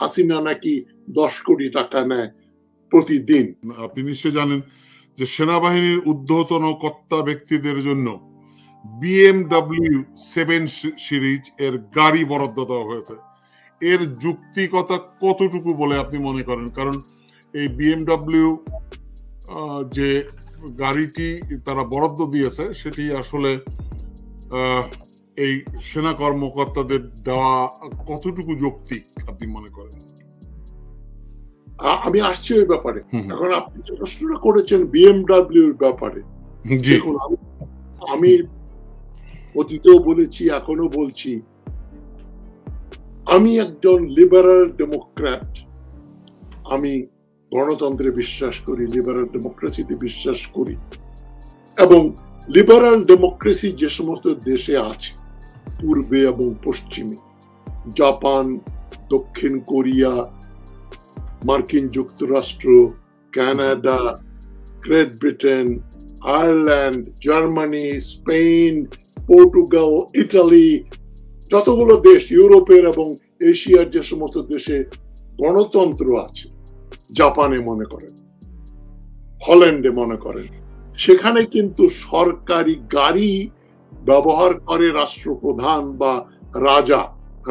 হাসিনা নাকি 10 কোটি টাকা নেয় প্রতিদিন। আপনি নিশ্চয় জানেন যে সেনাবাহিনীর ঊর্ধ্বতন কর্তা ব্যক্তিদের জন্য BMW 7 সিরিজ এর গাড়ি বরাদ্দ দেওয়া হয়েছে। এর যুক্তিকতা কতটুকু বলে আপনি মনে করেন? কারণ এই BMW যে গাড়িটি তারা বরাদ্দ দিয়েছে সেটি আসলে এই সেনা কর্মকর্তাদের দেওয়া কতটুকু যৌক্তিক আপনি মনে করেন? আমি আসছি ওই ব্যাপারে। এখন আপনি যে প্রশ্নটা করেছেন BMW এর ব্যাপারে, দেখুন আমি অতীতেও বলেছি, এখনো বলছি, আমি একজন লিবারাল ডেমোক্র্যাট। আমি গণতন্ত্রে বিশ্বাস করি, লিবারাল ডেমোক্রেসিতে বিশ্বাস করি, এবং লিবারাল ডেমোক্রেসি যে সমস্ত দেশে আছে পূর্বে এবং পশ্চিমে, জাপান, দক্ষিণ কোরিয়া, মার্কিন যুক্তরাষ্ট্র, Canada, great Britain, Ireland, Germany, Spain, Portugal, Italy, যতগুলো দেশ ইউরোপের এবং এশিয়ার যে সমস্ত দেশে গণতন্ত্র আছে, জাপানে মনে করেন, হল্যান্ডে মনে করেন, সেখানে কিন্তু সরকারি গাড়ি ব্যবহার করে রাষ্ট্রপ্রধান বা রাজা,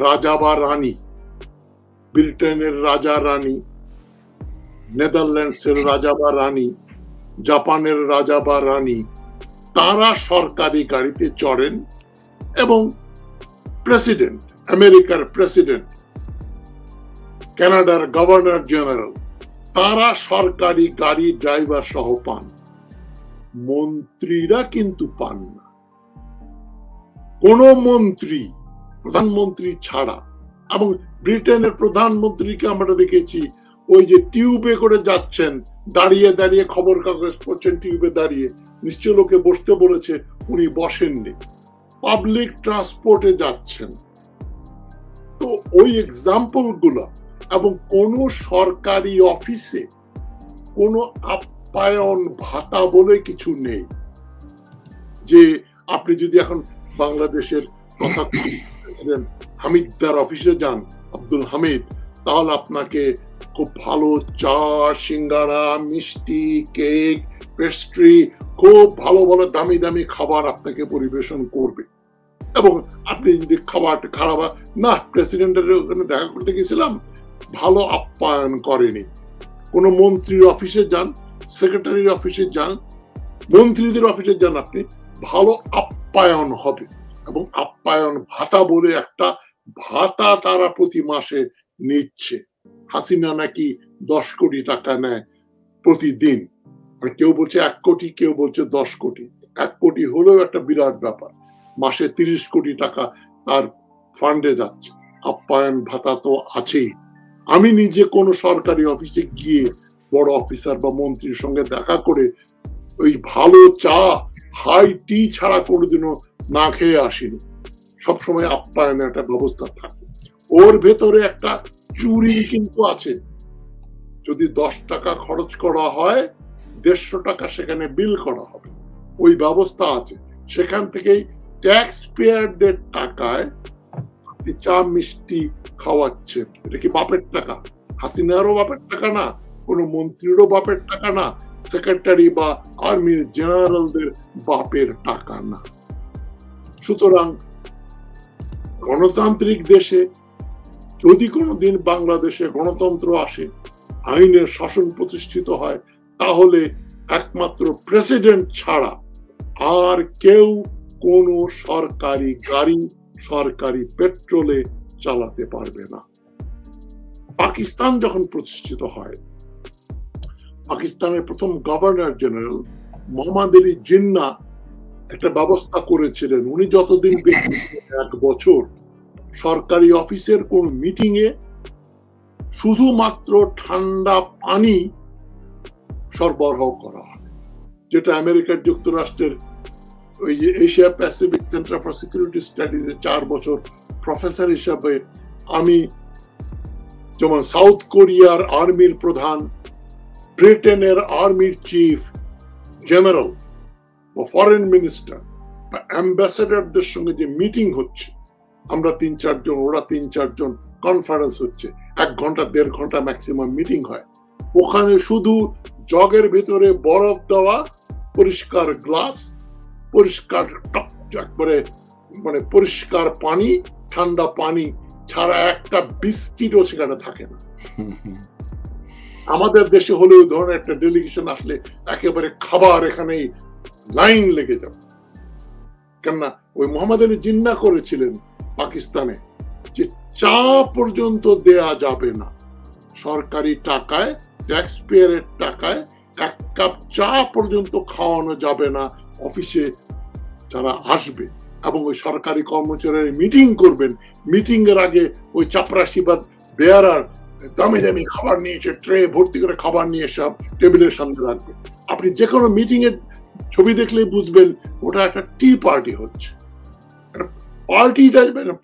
রাজা বা রানী। ব্রিটেনের রাজা রানী, নেদারল্যান্ডসের রাজা বা রানী, জাপানের রাজা বা রানী, তারা সরকারি গাড়িতে চড়েন এবং প্রেসিডেন্ট, আমেরিকার প্রেসিডেন্ট, কানাডার গভর্নর জেনারেল, তারা সরকারি গাড়ি ড্রাইভার সহ পান। মন্ত্রীরা কিন্তু পান না। কোন মন্ত্রী, প্রধানমন্ত্রী ছাড়া। এবং ব্রিটেনের প্রধানমন্ত্রীকে আমরা দেখেছি ওই যে টিউবে করে যাচ্ছেন, দাঁড়িয়ে দাঁড়িয়ে খবর কাগজ পড়ছেন টিউবে দাঁড়িয়ে, নিশ্চয় লোকে বসতে বলেছে, উনি বসেননি, পাবলিক ট্রান্সপোর্টে যাচ্ছেন। তো ওই এক্সাম্পল গুলো, এবং কোন সরকারি অফিসে কোন আপ্যায়ন ভাতা বলে কিছু নেই। যে আপনি যদি এখন বাংলাদেশের কথা প্রেসিডেন্ট হামিদদার অফিসে যান, আব্দুল হামিদ, তাহলে আপনাকে খুব ভালো চা, সিঙ্গাড়া, মিষ্টি, কেক, পেস্ট্রি, খুব ভালো ভালো দামি দামি খাবার আপনাকে পরিবেশন করবে। এবং আপনি যদি খাবারটা খারাপ, না প্রেসিডেন্টের ওখানে দেখা করতে গেছিলাম, ভালো আপ্যায়ন করেনি। কোন মন্ত্রীর অফিসে যান, সেক্রেটারির অফিসে যান, মন্ত্রীদের অফিসে যান, আপনি ভালো আপ্যায়ন হবে। এবং আপ্যায়ন ভাতা বলে একটা ভাতা তারা প্রতি মাসে নিচ্ছে। হাসিনা নাকি 10 কোটি টাকা নেয় প্রতিদিন। কেউ বলছে 1 কোটি, কেউ বলছে 10 কোটি। 1 কোটি হলেও একটা বিরাট ব্যাপার। মাসে 30 কোটি টাকা তার ফান্ডে যাচ্ছে। আপ্যায়ন ভাতা তো আছেই। আমি নিজে কোন সরকারি অফিসে গিয়ে বড় অফিসার বা মন্ত্রীর সঙ্গে দেখা করে ওই ভালো চা, হাই টি ছাড়া কোনোদিনও না খেয়ে আসিনি। সবসময় আপ্যায়নের একটা ব্যবস্থা থাকে। ওর ভেতরে একটা চুরি কিন্তু আছে। যদি 10 টাকা খরচ করা হয়, 150 টাকা সেখানে বিল করা হবে, ওই ব্যবস্থা আছে। সেখান থেকেই ট্যাক্স পেয়ারদের টাকায় আপনি চা মিষ্টি খাওয়াচ্ছেন। এটা কি বাপের টাকা? হাসিনারও বাপের টাকা না, কোন মন্ত্রীরও বাপের টাকা না, সেক্রেটারি বা আর্মির জেনারেলদের বাপের টাকা না। সুতরাং গণতান্ত্রিক দেশে যদি কোনোদিন বাংলাদেশে গণতন্ত্র আসে, আইনের শাসন প্রতিষ্ঠিত হয়, তাহলে একমাত্র প্রেসিডেন্ট ছাড়া আর কেউ কোন সরকারি গাড়ি, সরকারি পেট্রোলে চালাতে পারবে না। পাকিস্তান যখন প্রতিষ্ঠিত হয়, পাকিস্তানের প্রথম গভর্নর জেনারেল মোহাম্মদ আলী জিন্না একটা ব্যবস্থা করেছিলেন। উনি যতদিন বেঁচে, 1 বছর, সরকারি অফিসের কোন মিটিং এ শুধুমাত্র ঠান্ডা পানি সরবরাহ করা হয়, যেটা আমেরিকার যুক্তরাষ্ট্রের ওই যে Asia Pacific centre for security স্টাডিজে 4 বছর প্রফেসর হিসাবে আমি, যেমন সাউথ কোরিয়ার আর্মির প্রধান, ব্রিটেনের আর্মির চিফ জেনারেল বা ফরেন মিনিস্টার বা অ্যাম্বাসেডারদের সঙ্গে যে মিটিং হচ্ছে, আমরা 3-4 জন, ওরা 3-4 জন, কনফারেন্স হচ্ছে, 1 ঘন্টা 1.5 ঘন্টা ম্যাক্সিমাম মিটিং হয়। ওখানে শুধু জগের ভিতরে বরফ দেওয়া, পরিষ্কার গ্লাস, পরিষ্কার একবারে মানে পরিষ্কার পানি, ঠান্ডা পানি ছাড়া একটা বিস্কিটও সেখানে থাকে না। আমাদের দেশে হলে ওই ধরনের একটা ডেলিগেশন আসলে একেবারে খাবার এখানেই লাইন লেগে যাবে। কেননা ওই মোহাম্মদ আলী জিন্নাহ করেছিলেন পাকিস্তানে যে চা পর্যন্ত দেয়া যাবে না, সরকারি টাকায়, ট্যাক্স পেয়ারের টাকায় 1 কাপ চা পর্যন্ত খাওয়ানো যাবে না অফিসে যারা আসবে। এবং ওই সরকারি কর্মচারীরা মিটিং করবেন, মিটিং এর আগে ওই চাপরাশি বা বেয়ারার দামি দামি খাবার নিয়ে এসে ট্রে ভর্তি করে খাবার নিয়ে সব টেবিলের সামনে রাখবে। আপনি যে কোনো মিটিং এর ছবি দেখলেই বুঝবেন ওটা একটা টি পার্টি হচ্ছে।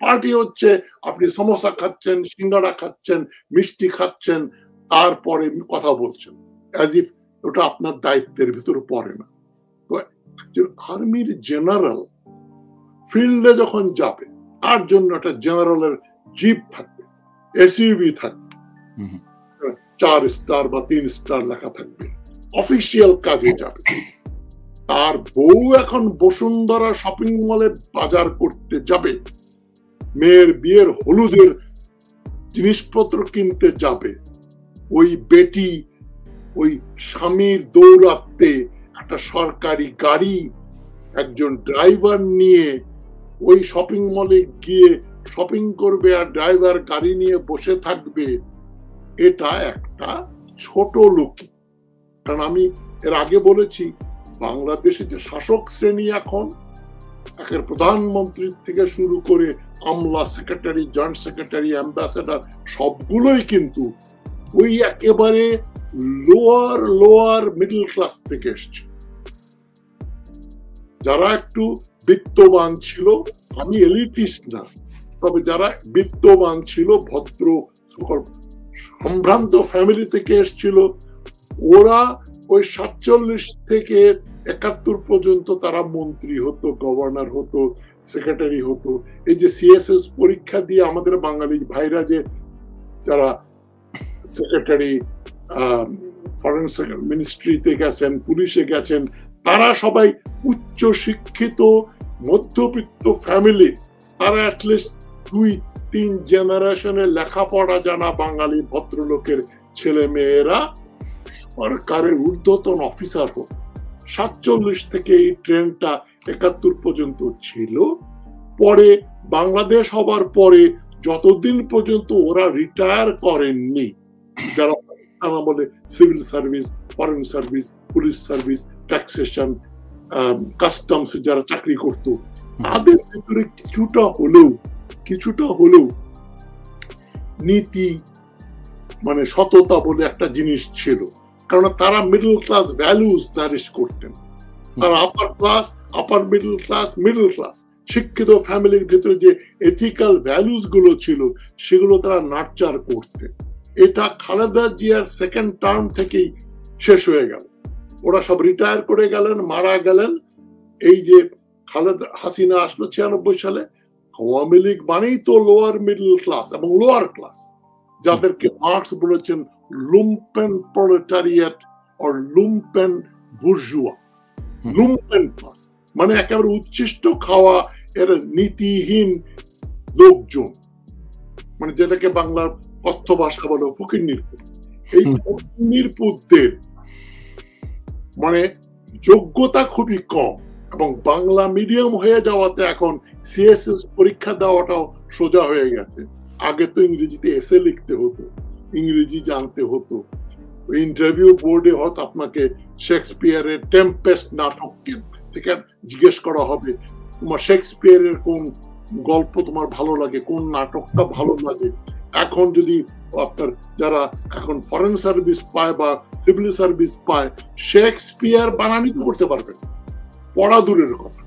পার্টি হচ্ছে আপনি সমোসা খাচ্ছেন, সিঙ্গাড়া খাচ্ছেন, মিষ্টি খাচ্ছেন, তারপরে কথা বলছেন, অ্যাজ ইফ ওটা আপনার দায়িত্বের ভিতরে পড়ে না। তো আর্মির জেনারেল ফিল্ডে যখন যাবে তার জন্য একটা জেনারেলের জিপ থাকবে, এসইউভি থাকবে, 4 স্টার বা 3 স্টার লেখা থাকবে, অফিসিয়াল কাজে যাবে। তার বউ এখন বসুন্ধরা শপিং মলে বাজার করতে যাবে, মেয়ের বিয়ের হলুদের জিনিসপত্র কিনতে যাবে, ওই বেটি ওই স্বামীর দৌরাত্মে একটা সরকারি গাড়ি, একজন ড্রাইভার নিয়ে ওই শপিং মলে গিয়ে শপিং করবে আর ড্রাইভার গাড়ি নিয়ে বসে থাকবে। এটা একটা ছোট লোকই। কারণ আমি এর আগে বলেছি বাংলাদেশে যে শাসক শ্রেণী এখন একের প্রধানমন্ত্রী থেকে শুরু করে আমলা, সেক্রেটারি, জয়েন্ট সেক্রেটারি, অ্যাম্বাসেডার সবগুলোই কিন্তু ওই একেবারে লোয়ার মিডল ক্লাস থেকে এসছে। যারা একটু বিত্তবান ছিল, আমি এলিটিস্ট না, তবে যারা বিত্তবান ছিল, ভদ্র সম্ভ্রান্ত ফ্যামিলি থেকে এসছিল, ওরা ওই 47 থেকে 71 পর্যন্ত তারা মন্ত্রী হতো, গভর্নর হতো, সেক্রেটারি হতো। এই যে সিএসএস পরীক্ষা দিয়ে আমাদের বাঙালি ভাইরা যে যারা সেক্রেটারি, ফরেন মিনিস্ট্রিতে গেছেন, পুলিশে গেছেন, তারা সবাই উচ্চ শিক্ষিত মধ্যবিত্ত ফ্যামিলি। তারা অ্যাটলিস্ট 2-3 জেনারেশনের লেখাপড়া জানা বাঙালি ভদ্রলোকের ছেলে মেয়েরা সরকারের ঊর্ধ্বতন অফিসার হোক। 47 থেকে এই ট্রেন্ডটা 71 পর্যন্ত ছিল। পরে বাংলাদেশ হবার পরে যতদিন পর্যন্ত ওরা রিটায়ার করেননি, যারা বলে civil service, foreign service, police service, taxation, customs যারা চাকরি করত, তাদের ভিতরে কিছুটা হলেও নীতি মানে সততা বলে একটা জিনিস ছিল। কারণ তারা মিডল ক্লাস ভ্যালুজ নারিশ করতেন। তারা আপার মিডল ক্লাস শিক্ষিত ফ্যামিলির ভিতরে যে এথিক্যাল ভ্যালুজ গুলো ছিল সেগুলো তারা নার্চার করতেন। এটা খালেদা জিয়ার সেকেন্ড টার্ম থেকেই শেষ হয়ে গেল। ওরা সব রিটায়ার করে গেলেন, মারা গেলেন। এই যে খালেদা হাসিনা আসলো 96 সালে, আওয়ামী লীগ মানেই তো লোয়ার মিডল ক্লাস এবং লোয়ার ক্লাস, যাদেরকে মার্কস বলেছেন lumpen proletariat or lumpen bourgeois, lumpen class মানে একেবারে উচ্ছিষ্ট খাওয়া এর নীতিহীন লোকজন, মানে যেটাকে বাংলার কথ্য ভাষা বলে ফকিন্নিরপুত। এই ফকিন্নিরপুতদের মানে যোগ্যতা খুবই কম এবং বাংলা মিডিয়াম হয়ে যাওয়াতে এখন সিএসএস পরীক্ষা দেওয়াটাও সোজা হয়ে গেছে। আগে তো ইংরেজিতে এসে লিখতে হতো, ইংরেজি জানতে হতো। ইন্টারভিউ বোর্ডে হয়তো আপনাকে শেক্সপিয়ারের টেম্পেস্ট নাটক থেকে জিজ্ঞেস করা হবে, তোমার শেক্সপিয়ারের কোন গল্প তোমার ভালো লাগে, কোন নাটকটা ভালো লাগে। এখন যদি আপনার যারা এখন ফরেন সার্ভিস পায় বা সিভিল সার্ভিস পায়, শেক্সপিয়ার বানানি তো করতে পারবেন, পড়া দূরের কথা।